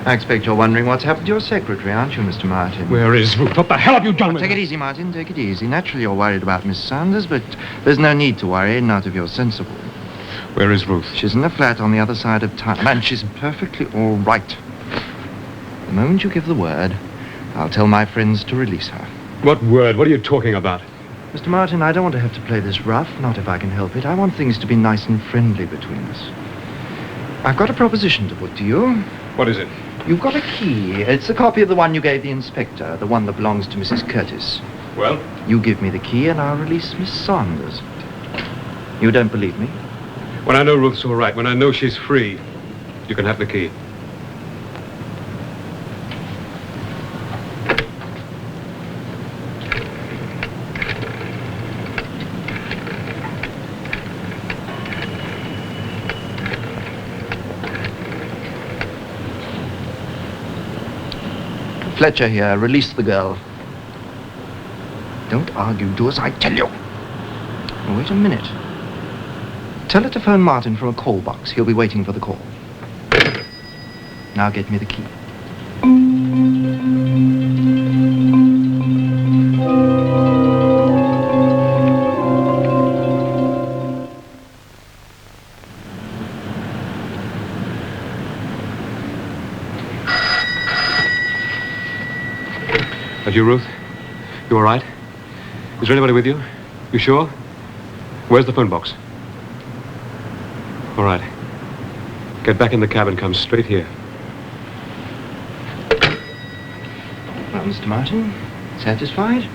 I expect you're wondering what's happened to your secretary, aren't you, Mr. Martin? Where is Ruth? What the hell have you done with her? Take it easy, Martin. Take it easy. Naturally, you're worried about Miss Saunders, but there's no need to worry, not if you're sensible. Where is Ruth? She's in the flat on the other side of town, and she's perfectly all right. The moment you give the word, I'll tell my friends to release her. What word? What are you talking about? Mr. Martin, I don't want to have to play this rough, not if I can help it. I want things to be nice and friendly between us. I've got a proposition to put to you. What is it? You've got a key. It's a copy of the one you gave the inspector, the one that belongs to Mrs. Curtis. Well? You give me the key and I'll release Miss Saunders. You don't believe me? When I know Ruth's all right, when I know she's free, you can have the key. Fletcher here, release the girl. Don't argue, do as I tell you. Wait a minute. Tell her to phone Martin from a call box. He'll be waiting for the call. Now get me the key. That you, Ruth? You all right? Is there anybody with you? You sure? Where's the phone box? All right. Get back in the cab and come straight here. Well, Mr. Martin, satisfied?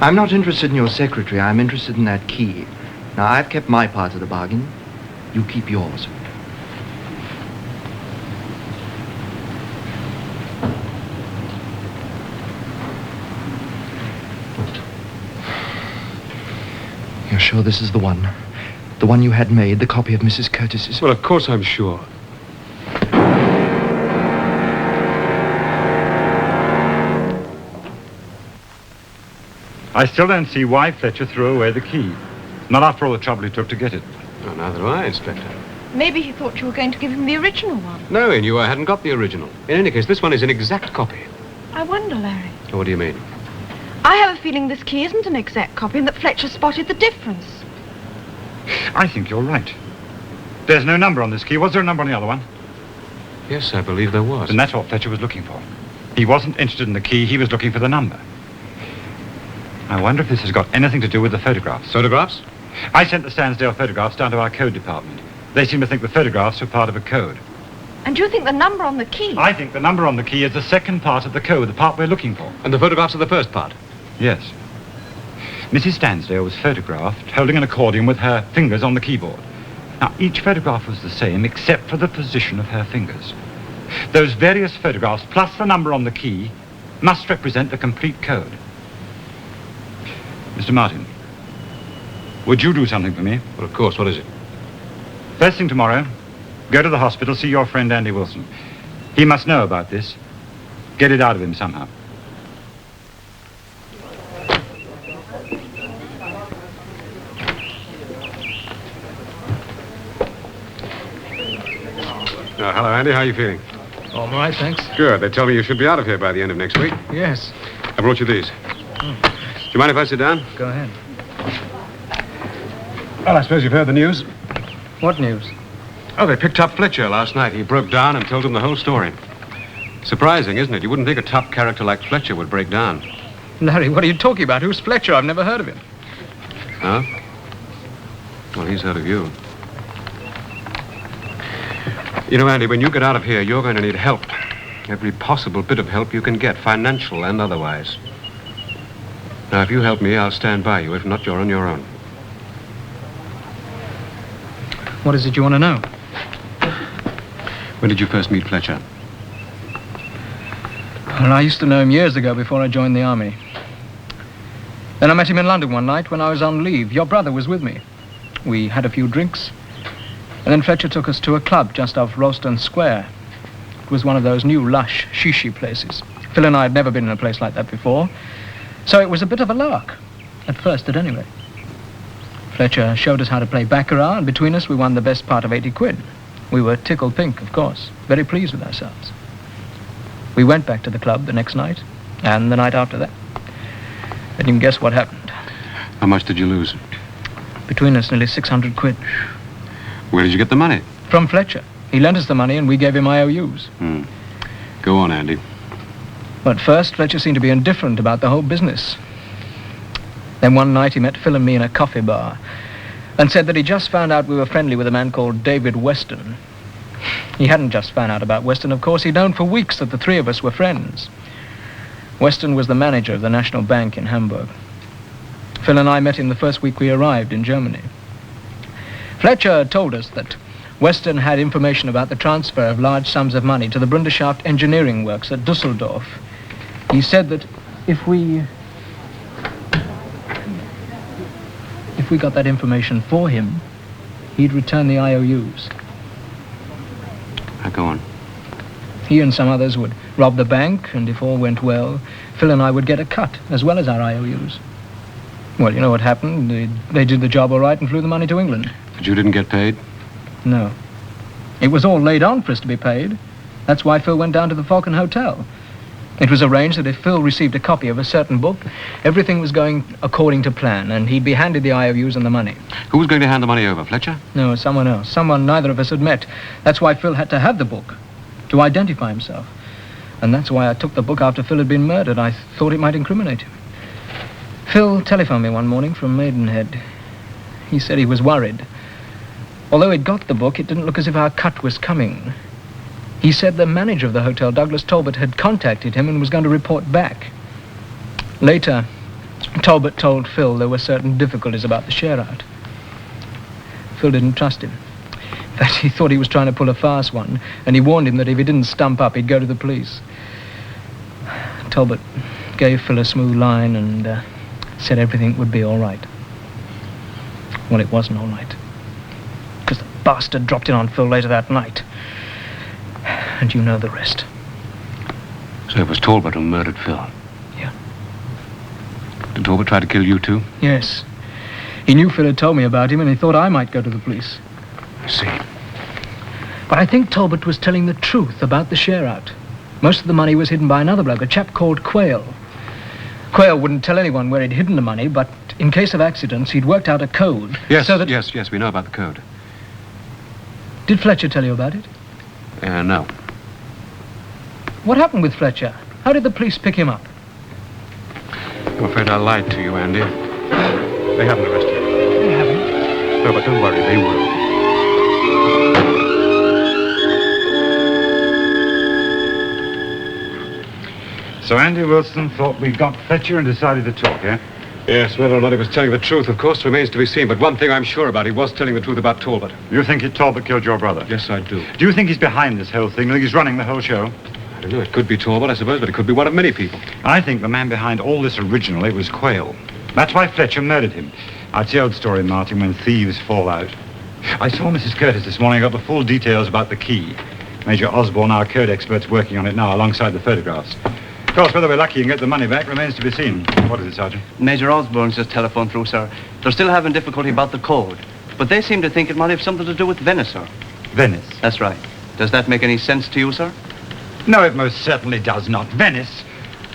I'm not interested in your secretary. I'm interested in that key. Now, I've kept my part of the bargain. You keep yours. You're sure this is the one? The one you had made, the copy of Mrs. Curtis's? Well, of course I'm sure. I still don't see why Fletcher threw away the key. Not after all the trouble he took to get it. Oh, neither do I, Inspector. Maybe he thought you were going to give him the original one. No, he knew I hadn't got the original. In any case, this one is an exact copy. I wonder, Larry. Oh, what do you mean? I have a feeling this key isn't an exact copy and that Fletcher spotted the difference. I think you're right. There's no number on this key. Was there a number on the other one? Yes, I believe there was. And that's what Fletcher was looking for. He wasn't interested in the key. He was looking for the number. I wonder if this has got anything to do with the photographs. Photographs? I sent the Stansdale photographs down to our code department. They seem to think the photographs were part of a code. And you think the number on the key? I think the number on the key is the second part of the code, the part we're looking for. And the photographs are the first part? Yes. Mrs. Stansdale was photographed holding an accordion with her fingers on the keyboard. Now, each photograph was the same except for the position of her fingers. Those various photographs plus the number on the key must represent the complete code. Mr. Martin, would you do something for me? Well, of course. What is it? First thing tomorrow, go to the hospital, see your friend Andy Wilson. He must know about this. Get it out of him somehow. Hello, Andy. How are you feeling? All right, thanks. Good. They tell me you should be out of here by the end of next week. Yes. I brought you these. Do you mind if I sit down? Go ahead. Well, I suppose you've heard the news. What news? Oh, they picked up Fletcher last night. He broke down and told them the whole story. Surprising, isn't it? You wouldn't think a top character like Fletcher would break down. Larry, what are you talking about? Who's Fletcher? I've never heard of him. Huh? Well, he's heard of you. You know, Andy, when you get out of here, you're going to need help. Every possible bit of help you can get, financial and otherwise. Now, if you help me, I'll stand by you. If not, you're on your own. What is it you want to know? When did you first meet Fletcher? Well, I used to know him years ago before I joined the army. Then I met him in London one night when I was on leave. Your brother was with me. We had a few drinks. And then Fletcher took us to a club just off Ralston Square. It was one of those new lush shishi places. Phil and I had never been in a place like that before. So it was a bit of a lark. At first, at any rate. Fletcher showed us how to play baccarat, and between us we won the best part of 80 quid. We were tickled pink, of course. Very pleased with ourselves. We went back to the club the next night, and the night after that. And you can guess what happened. How much did you lose? Between us, nearly 600 quid. Where did you get the money? From Fletcher. He lent us the money, and we gave him IOUs. Go on, Andy. But first, Fletcher seemed to be indifferent about the whole business. Then one night he met Phil and me in a coffee bar and said that he just found out we were friendly with a man called David Weston. He hadn't just found out about Weston, of course. He'd known for weeks that the three of us were friends. Weston was the manager of the National Bank in Hamburg. Phil and I met him the first week we arrived in Germany. Fletcher told us that Weston had information about the transfer of large sums of money to the Brunderschaft engineering works at Dusseldorf. He said that if we got that information for him, he'd return the IOUs. Now, go on. He and some others would rob the bank, and if all went well, Phil and I would get a cut, as well as our IOUs. Well, you know what happened. They did the job all right and flew the money to England. But you didn't get paid? No. It was all laid on for us to be paid. That's why Phil went down to the Falcon Hotel. It was arranged that if Phil received a copy of a certain book, everything was going according to plan, and he'd be handed the IOUs and the money. Who was going to hand the money over, Fletcher? No, someone else. Someone neither of us had met. That's why Phil had to have the book, to identify himself. And that's why I took the book after Phil had been murdered. I thought it might incriminate him. Phil telephoned me one morning from Maidenhead. He said he was worried. Although he'd got the book, it didn't look as if our cut was coming. He said the manager of the hotel, Douglas Talbot, had contacted him and was going to report back. Later, Talbot told Phil there were certain difficulties about the share-out. Phil didn't trust him. In fact, he thought he was trying to pull a fast one, and he warned him that if he didn't stump up, he'd go to the police. Talbot gave Phil a smooth line and said everything would be all right. Well, it wasn't all right, because the bastard dropped in on Phil later that night. And you know the rest. So it was Talbot who murdered Phil? Yeah. Did Talbot try to kill you too? Yes. He knew Phil had told me about him, and he thought I might go to the police. I see. But I think Talbot was telling the truth about the share-out. Most of the money was hidden by another bloke, a chap called Quayle. Quayle wouldn't tell anyone where he'd hidden the money, but in case of accidents, he'd worked out a code. Yes, so that... yes, we know about the code. Did Fletcher tell you about it? No. What happened with Fletcher? How did the police pick him up? I'm afraid I lied to you, Andy. They haven't arrested him. They haven't. No, but don't worry, they will. So Andy Wilson thought we got Fletcher and decided to talk, yeah? Yes, whether or not he was telling the truth, of course, remains to be seen. But one thing I'm sure about, he was telling the truth about Talbot. You think Talbot killed your brother? Yes, I do. Do you think he's behind this whole thing? Do you think he's running the whole show? I don't know. It could be Talbot, I suppose, but it could be one of many people. I think the man behind all this originally was Quayle. That's why Fletcher murdered him. It's the old story, Martin, when thieves fall out. I saw Mrs. Curtis this morning. I got the full details about the key. Major Osborne, our code expert's working on it now, alongside the photographs. Of course, whether we're lucky and get the money back remains to be seen. What is it, Sergeant? Major Osborne's just telephoned through, sir. They're still having difficulty about the code. But they seem to think it might have something to do with Venice, sir. Venice? That's right. Does that make any sense to you, sir? No, it most certainly does not. Venice?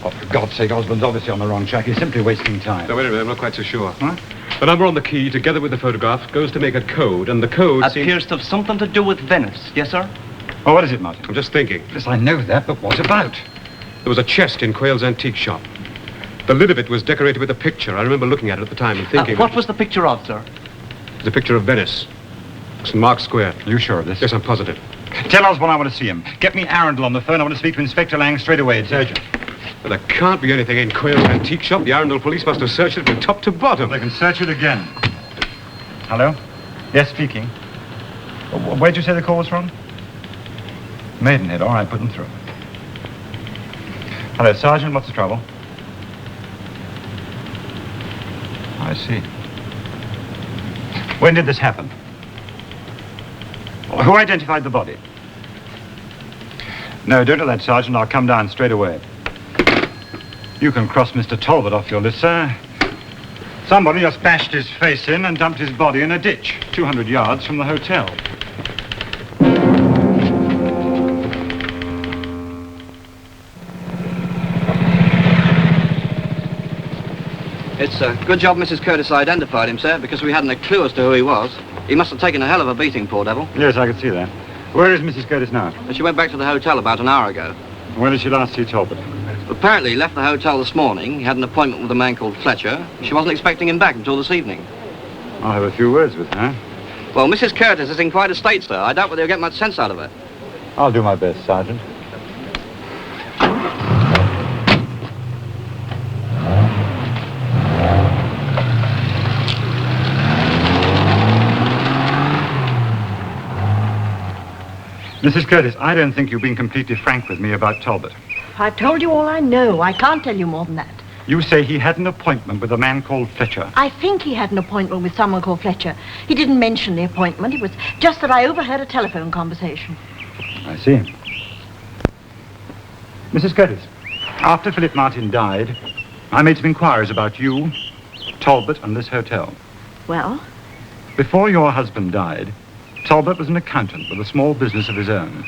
Oh, for God's sake, Osborne's obviously on the wrong track. He's simply wasting time. No, wait a minute, I'm not quite so sure. Huh? The number on the key, together with the photograph, goes to make a code, and the code Appears to have something to do with Venice. Yes, sir? Oh, what is it, Martin? I'm just thinking. Yes, I know that, but what about? There was a chest in Quayle's antique shop. The lid of it was decorated with a picture. I remember looking at it at the time and thinking... What was the picture of, sir? It was a picture of Venice. St. Mark's Square. Are you sure of this? Yes, I'm positive. Tell Osborne I want to see him. Get me Arundel on the phone. I want to speak to Inspector Lang straight away. It's urgent. But there can't be anything in Quayle's antique shop. The Arundel police must have searched it from top to bottom. They can search it again. Hello? Yes, speaking. Where'd you say the call was from? Maidenhead. All right, put them through. Hello, Sergeant. What's the trouble? I see. When did this happen? Who identified the body? No, don't do that, Sergeant. I'll come down straight away. You can cross Mr. Talbot off your list, sir. Somebody just bashed his face in and dumped his body in a ditch, 200 yards from the hotel. It's a good job Mrs. Curtis identified him, sir, because we hadn't a clue as to who he was. He must have taken a hell of a beating, poor devil. Yes, I could see that. Where is Mrs. Curtis now? She went back to the hotel about an hour ago. When did she last see Talbot? Apparently, he left the hotel this morning. He had an appointment with a man called Fletcher. She wasn't expecting him back until this evening. I'll have a few words with her. Well, Mrs. Curtis is in quite a state, sir. I doubt whether you'll get much sense out of her. I'll do my best, Sergeant. Mrs. Curtis, I don't think you've been completely frank with me about Talbot. I've told you all I know. I can't tell you more than that. You say he had an appointment with a man called Fletcher. I think he had an appointment with someone called Fletcher. He didn't mention the appointment. It was just that I overheard a telephone conversation. I see. Mrs. Curtis, after Philip Martin died, I made some inquiries about you, Talbot, and this hotel. Well? Before your husband died, Talbot was an accountant with a small business of his own.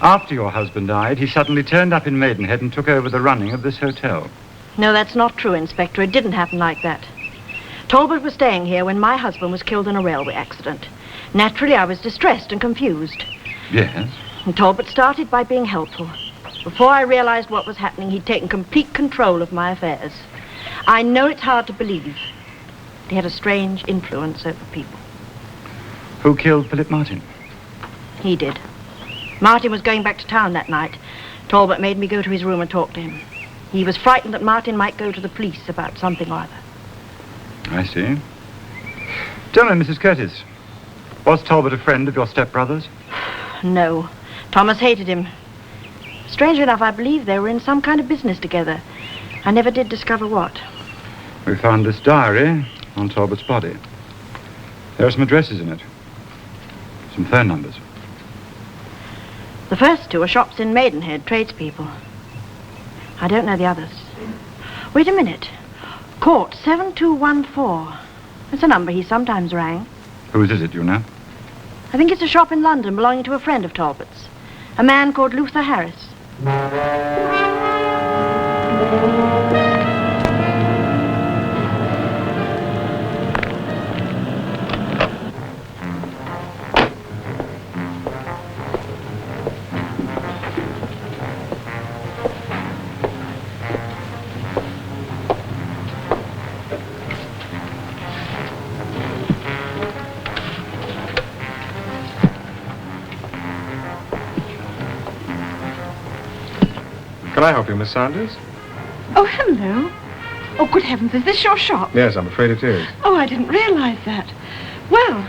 After your husband died, he suddenly turned up in Maidenhead and took over the running of this hotel. No, that's not true, Inspector. It didn't happen like that. Talbot was staying here when my husband was killed in a railway accident. Naturally, I was distressed and confused. Yes? And Talbot started by being helpful. Before I realized what was happening, he'd taken complete control of my affairs. I know it's hard to believe. He had a strange influence over people. Who killed Philip Martin? He did. Martin was going back to town that night. Talbot made me go to his room and talk to him. He was frightened that Martin might go to the police about something or other. I see. Tell me, Mrs. Curtis, was Talbot a friend of your stepbrother's? No. Thomas hated him. Strangely enough, I believe they were in some kind of business together. I never did discover what. We found this diary on Talbot's body. There are some addresses in it. Some phone numbers. The first two are shops in Maidenhead, tradespeople. I don't know the others. Wait a minute. Court 7214. It's a number he sometimes rang. Whose is it, you know? I think it's a shop in London belonging to a friend of Talbot's. A man called Luther Harris. Can I help you, Miss Sanders? Oh, hello. Oh, good heavens, is this your shop? Yes, I'm afraid it is. Oh, I didn't realize that. Well,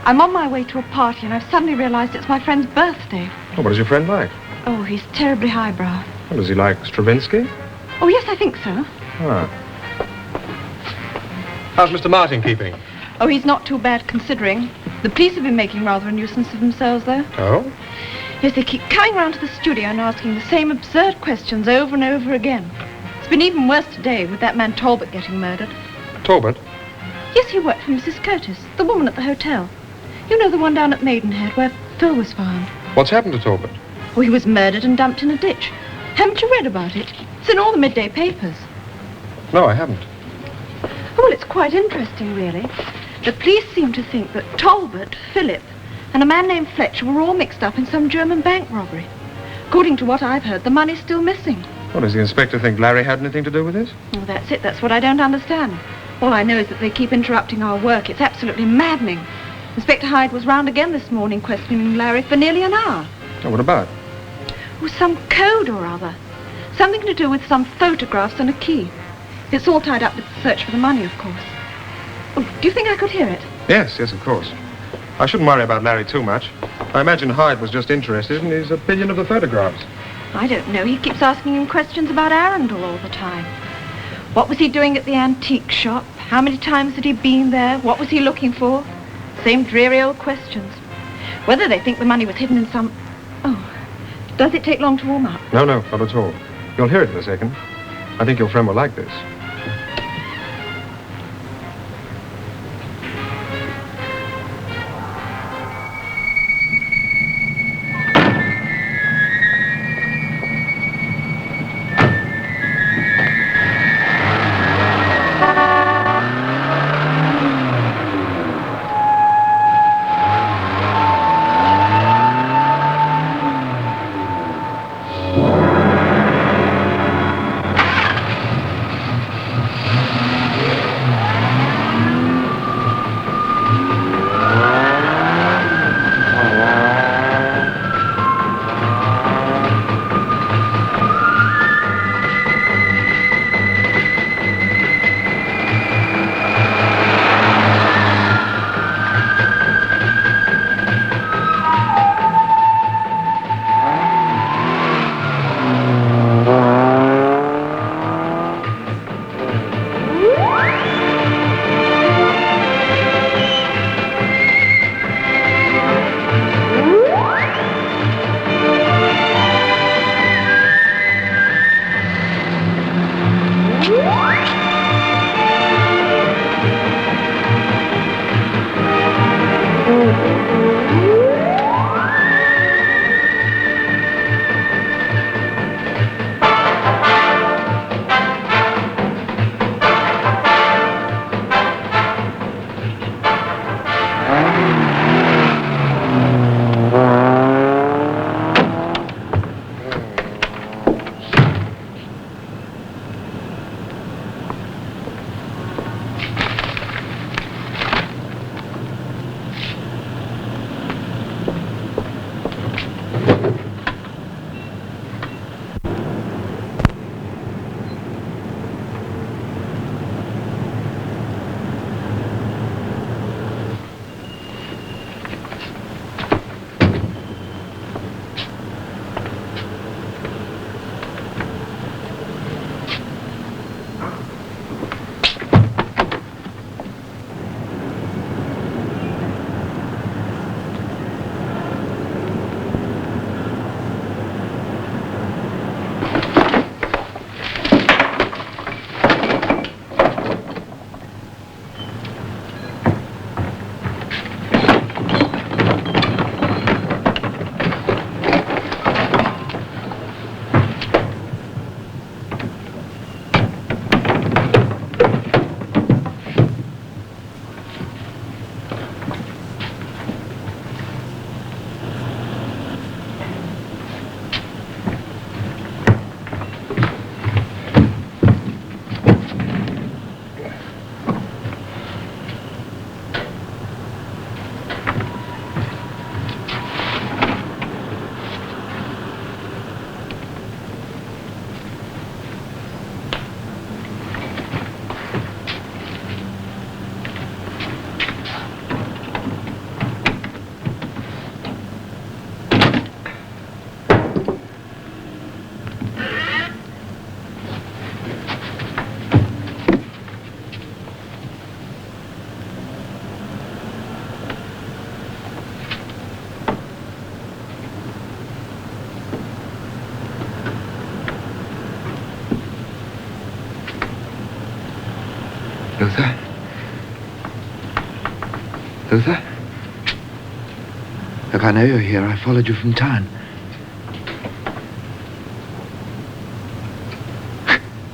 I'm on my way to a party and I've suddenly realized it's my friend's birthday. Oh, what is your friend like? Oh, he's terribly highbrow. Well, does he like Stravinsky? Oh, yes, I think so. Ah. How's Mr. Martin keeping? Oh, he's not too bad considering. The police have been making rather a nuisance of themselves, though. Oh? Yes, they keep coming round to the studio and asking the same absurd questions over and over again. It's been even worse today with that man Talbot getting murdered. Talbot? Yes, he worked for Mrs. Curtis, the woman at the hotel. You know, the one down at Maidenhead where Phil was found. What's happened to Talbot? Oh, he was murdered and dumped in a ditch. Haven't you read about it? It's in all the midday papers. No, I haven't. Oh, well, it's quite interesting, really. The police seem to think that Talbot, Philip, and a man named Fletcher were all mixed up in some German bank robbery. According to what I've heard, the money's still missing. Well, does the inspector think Larry had anything to do with this? Well, that's it. That's what I don't understand. All I know is that they keep interrupting our work. It's absolutely maddening. Inspector Hyde was round again this morning questioning Larry for nearly an hour. Oh, what about? Oh, some code or other. Something to do with some photographs and a key. It's all tied up with the search for the money, of course. Oh, do you think I could hear it? Yes, of course. I shouldn't worry about Larry too much. I imagine Hyde was just interested in his opinion of the photographs. I don't know. He keeps asking him questions about Arundel all the time. What was he doing at the antique shop? How many times had he been there? What was he looking for? Same dreary old questions. Whether they think the money was hidden in some... Oh, does it take long to warm up? No, not at all. You'll hear it in a second. I think your friend will like this. Luther? Luther? Look, I know you're here. I followed you from town.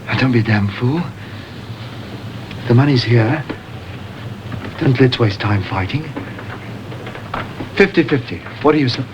Now, don't be a damn fool. The money's here. Let's waste time fighting. 50-50. What do you say?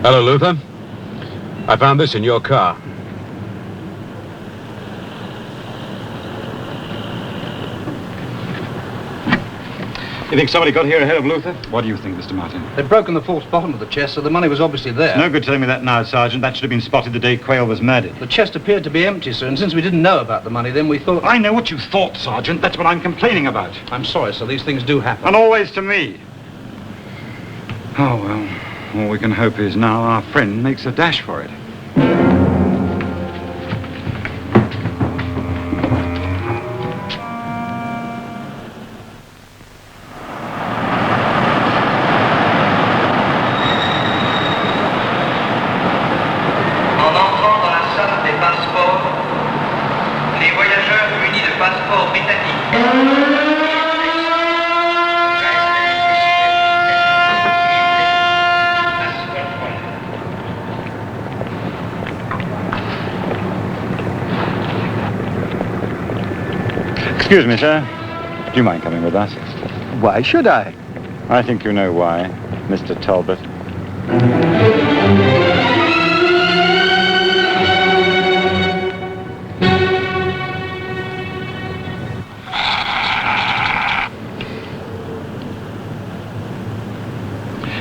Hello, Luther. I found this in your car. You think somebody got here ahead of Luther? What do you think, Mr. Martin? They'd broken the false bottom of the chest, so the money was obviously there. No good telling me that now, Sergeant. That should have been spotted the day Quayle was murdered. The chest appeared to be empty, sir, and since we didn't know about the money, then we thought... I know what you thought, Sergeant. That's what I'm complaining about. I'm sorry, sir. These things do happen. And always to me. Oh, well, all we can hope is now our friend makes a dash for it. Excuse me, sir. Do you mind coming with us? Why should I? I think you know why, Mr. Talbot.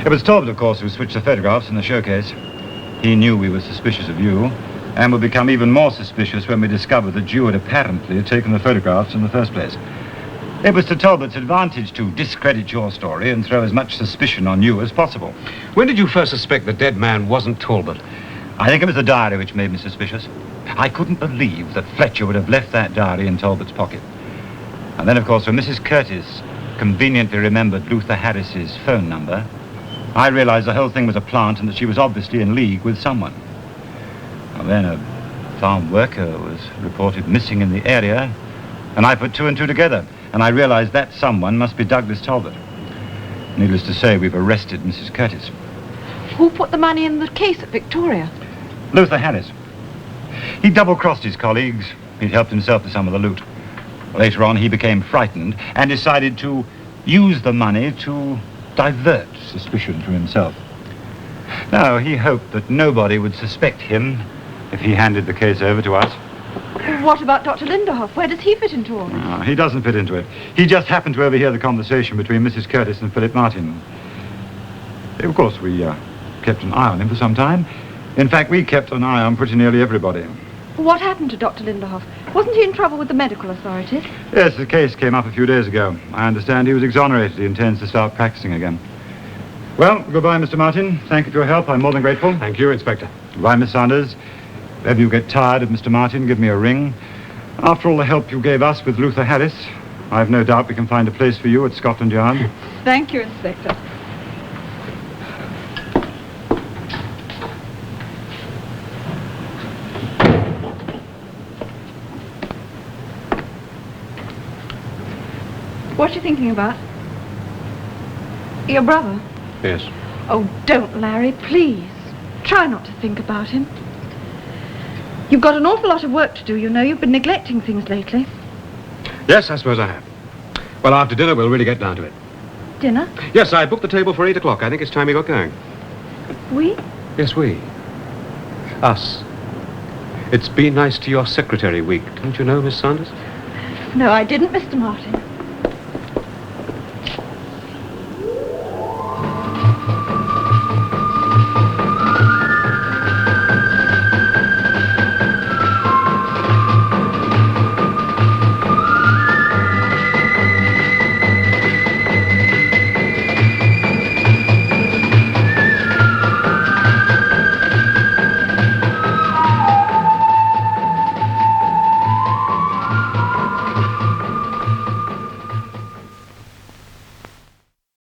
It was Talbot, of course, who switched the photographs in the showcase. He knew we were suspicious of you, and would become even more suspicious when we discovered that you had apparently taken the photographs in the first place. It was to Talbot's advantage to discredit your story and throw as much suspicion on you as possible. When did you first suspect the dead man wasn't Talbot? I think it was the diary which made me suspicious. I couldn't believe that Fletcher would have left that diary in Talbot's pocket. And then, of course, when Mrs. Curtis conveniently remembered Luther Harris's phone number, I realized the whole thing was a plant and that she was obviously in league with someone. Well, then a farm worker was reported missing in the area, and I put two and two together, and I realized that someone must be Douglas Talbot. Needless to say, we've arrested Mrs. Curtis. Who put the money in the case at Victoria? Luther Harris. He double-crossed his colleagues. He'd helped himself to some of the loot. Later on, he became frightened and decided to use the money to divert suspicion from himself. Now, he hoped that nobody would suspect him if he handed the case over to us. What about Dr. Linderhoff? Where does he fit into all this? No, he doesn't fit into it. He just happened to overhear the conversation between Mrs. Curtis and Philip Martin. Of course, we kept an eye on him for some time. In fact, we kept an eye on pretty nearly everybody. What happened to Dr. Linderhoff? Wasn't he in trouble with the medical authorities? Yes, the case came up a few days ago. I understand he was exonerated. He intends to start practicing again. Well, goodbye, Mr. Martin. Thank you for your help. I'm more than grateful. Thank you, Inspector. Goodbye, Miss Saunders. If ever you get tired of Mr. Martin, give me a ring. After all the help you gave us with Luther Harris, I've no doubt we can find a place for you at Scotland Yard. Thank you, Inspector. What are you thinking about? Your brother? Yes. Oh, don't, Larry, please. Try not to think about him. You've got an awful lot of work to do, you know. You've been neglecting things lately. Yes, I suppose I have. Well, after dinner, we'll really get down to it. Dinner? Yes, I booked the table for 8 o'clock. I think it's time we got going. We? Yes, we. Us. It's Be Nice to Your Secretary week. Don't you know, Miss Saunders? No, I didn't, Mr. Martin.